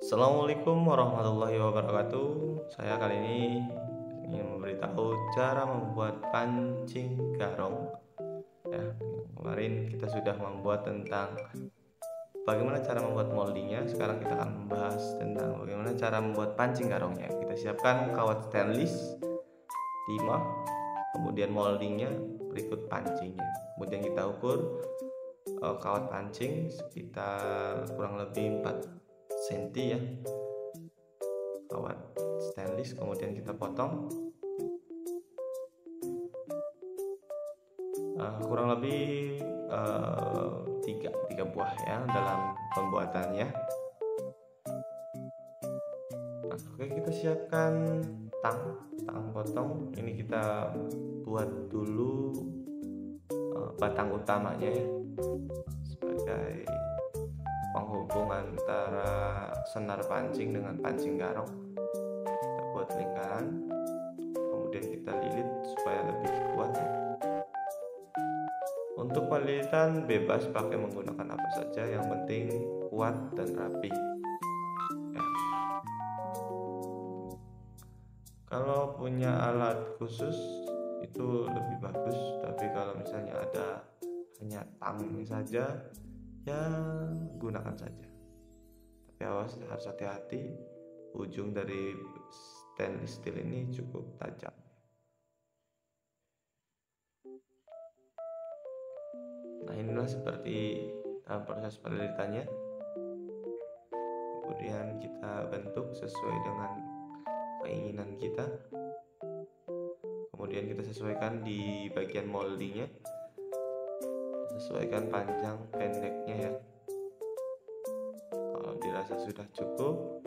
Assalamualaikum warahmatullahi wabarakatuh. Saya kali ini ingin memberitahu cara membuat pancing garong. Ya, kemarin kita sudah membuat tentang bagaimana cara membuat moldingnya. Sekarang kita akan membahas tentang bagaimana cara membuat pancing garongnya. Kita siapkan kawat stainless 5, kemudian moldingnya, berikut pancingnya. Kemudian kita ukur kawat pancing sekitar kurang lebih 4 cm ya, kawat stainless. Kemudian kita potong kurang lebih tiga buah ya dalam pembuatannya. Oke, kita siapkan tang potong. Ini kita buat dulu batang utamanya ya, sebagai penghubung antara senar pancing dengan pancing garong. Kita buat lingkaran, kemudian kita lilit supaya lebih kuat ya. Untuk pelilitan bebas pakai menggunakan apa saja, yang penting kuat dan rapi ya. Kalau punya alat khusus itu lebih bagus, tapi kalau misalnya ada hanya tang saja ya gunakan saja. Tapi awas, harus hati-hati, ujung dari stainless steel ini cukup tajam. Nah, inilah seperti dalam proses pelilitannya. Kemudian kita bentuk sesuai dengan keinginan kita. Kemudian kita sesuaikan di bagian moldingnya, sesuaikan panjang pendeknya ya. Kalau dirasa sudah cukup,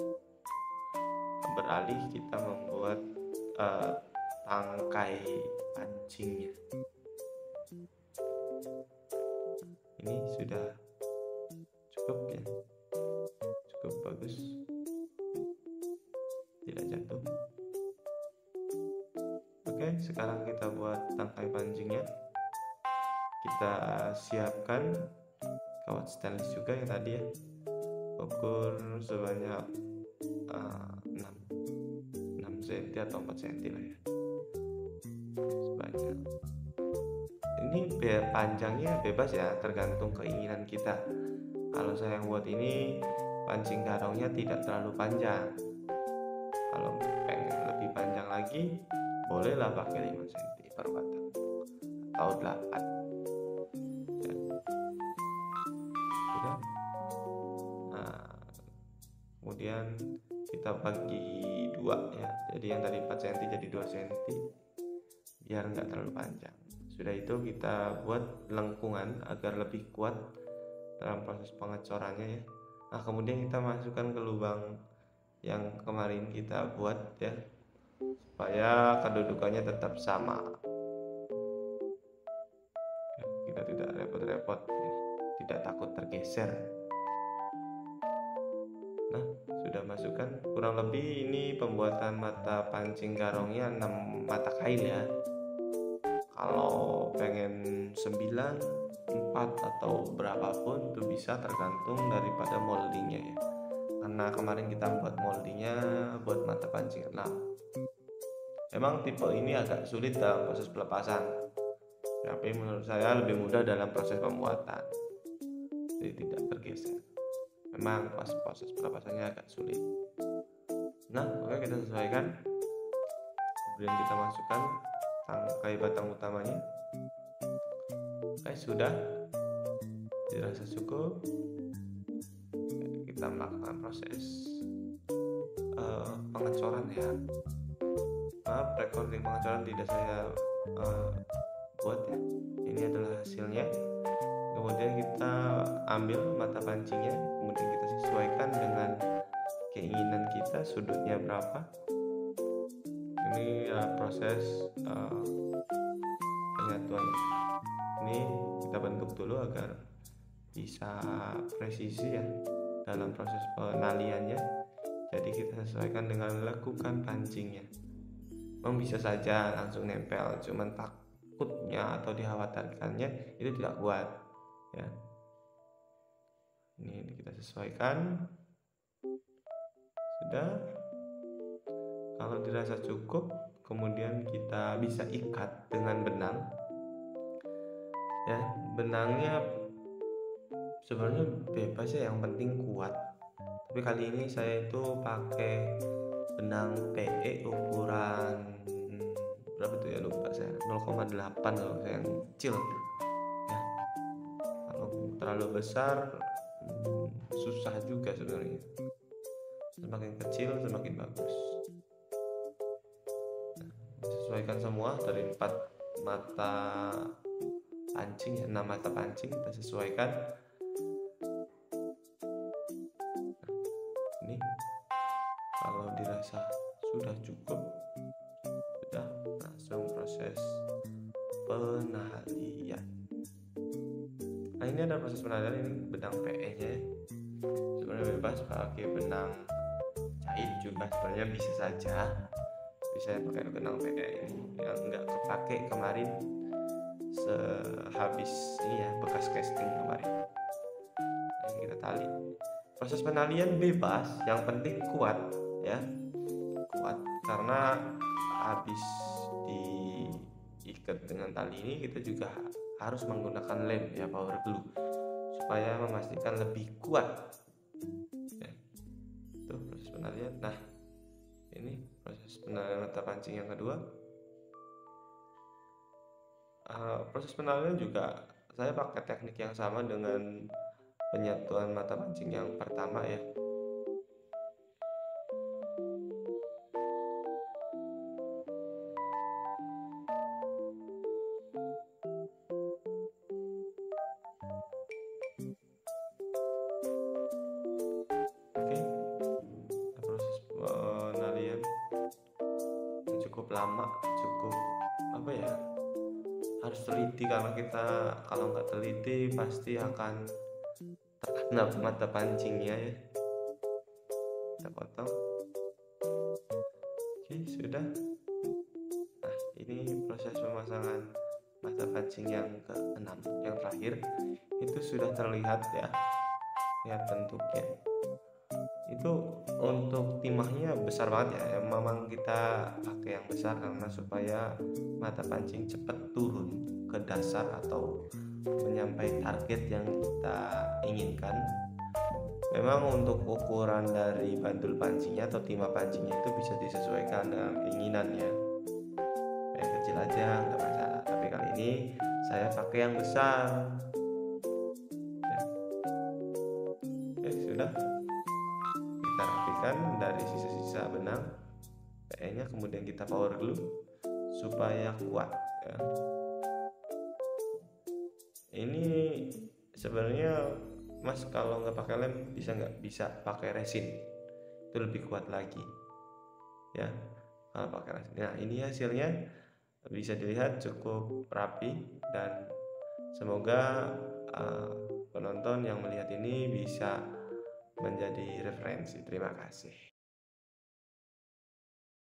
beralih kita membuat tangkai pancingnya. Ini sudah cukup ya, cukup bagus, tidak jatuh. Oke, sekarang kita buat tangkai pancingnya. Kita siapkan kawat stainless juga yang tadi ya, ukur sebanyak 6 cm atau 4 cm lah ya, sebanyak. Ini panjangnya bebas ya, tergantung keinginan kita. Kalau saya yang buat ini pancing garongnya tidak terlalu panjang. Kalau pengen lebih panjang lagi, bolehlah pakai 5 cm per batang atau 8 ya. Sudah. Nah, kemudian kita bagi 2 ya, jadi yang tadi 4 cm jadi 2 cm biar nggak terlalu panjang. Sudah itu kita buat lengkungan agar lebih kuat dalam proses pengecorannya ya. Nah, kemudian kita masukkan ke lubang yang kemarin kita buat ya, supaya kedudukannya tetap sama ya, kita tidak repot-repot ya, tidak takut tergeser. Nah, sudah masukkan, kurang lebih ini pembuatan mata pancing garongnya 6 mata kail ya. Kalau pengen 9, 4 atau berapapun itu bisa, tergantung daripada moldingnya ya. Karena kemarin kita buat moldingnya buat mata pancing 6. Memang tipe ini agak sulit dalam proses pelepasan, tapi menurut saya lebih mudah dalam proses pembuatan, jadi tidak tergeser. Memang pas proses pelepasannya agak sulit. Nah, oke, kita sesuaikan. Kemudian kita masukkan tangkai batang utamanya. Oke, sudah dirasa cukup. Kita melakukan proses pengecoran ya. Maaf, recording pengecoran tidak saya buat ya. Ini adalah hasilnya. Kemudian kita ambil mata pancingnya, kemudian kita sesuaikan dengan keinginan kita, sudutnya berapa. Ini proses penyatuan. Ini kita bentuk dulu agar bisa presisi ya dalam proses penaliannya. Jadi kita sesuaikan dengan lekukan pancingnya. Memang bisa saja langsung nempel, cuman takutnya atau dikhawatirkannya itu tidak kuat ya. Ini kita sesuaikan. Sudah. Kalau dirasa cukup, kemudian kita bisa ikat dengan benang. Ya, benangnya sebenarnya bebas ya, yang penting kuat. Tapi kali ini saya itu pakai benang PE ukuran berapa tuh ya, lupa saya, 0,8 kalau saya, yang kecil ya. Kalau terlalu besar susah juga sebenarnya. Semakin kecil semakin bagus. Sesuaikan semua dari 4 mata pancing ya, 6 mata pancing kita sesuaikan. Ini kalau dirasa sudah cukup, sudah langsung proses penalian. Nah, ini ada proses penalian, ini benang PE nya ya. Sebenarnya bebas pakai benang jahit juga sebenarnya bisa saja, bisa pakai benang PE ini yang enggak kepake kemarin sehabis ini ya, bekas casting kemarin. Nah, kita tali. Proses penalian bebas, yang penting kuat ya, kuat, karena habis diikat dengan tali ini kita juga harus menggunakan lem ya, power glue, supaya memastikan lebih kuat ya. Itu proses penalian. Nah, ini proses penalian mata pancing yang kedua. Proses penalian juga saya pakai teknik yang sama dengan penyatuan mata pancing yang pertama ya. Oke, proses penalian cukup lama, cukup apa ya, harus teliti, karena kita kalau nggak teliti pasti akan terkena mata pancingnya ya. Kita potong. Oke, sudah. Nah, ini proses pemasangan mata pancing yang ke-6, yang terakhir. Itu sudah terlihat ya, lihat bentuknya. Itu untuk timahnya besar banget ya, memang kita pakai yang besar karena supaya mata pancing cepat turun ke dasar atau mencapai target yang kita inginkan. Memang untuk ukuran dari bandul pancingnya atau timah pancingnya itu bisa disesuaikan dengan keinginannya, yang kecil aja nggak masalah, tapi kali ini saya pakai yang besar ya. Oke, sudah. Kita rapikan dari sisa-sisa benang PE nya, kemudian kita power glue supaya kuat ya. Ini sebenarnya Mas kalau nggak pakai lem bisa pakai resin, itu lebih kuat lagi ya kalau pakai resin. Nah, ini hasilnya bisa dilihat cukup rapi, dan semoga penonton yang melihat ini bisa menjadi referensi. Terima kasih.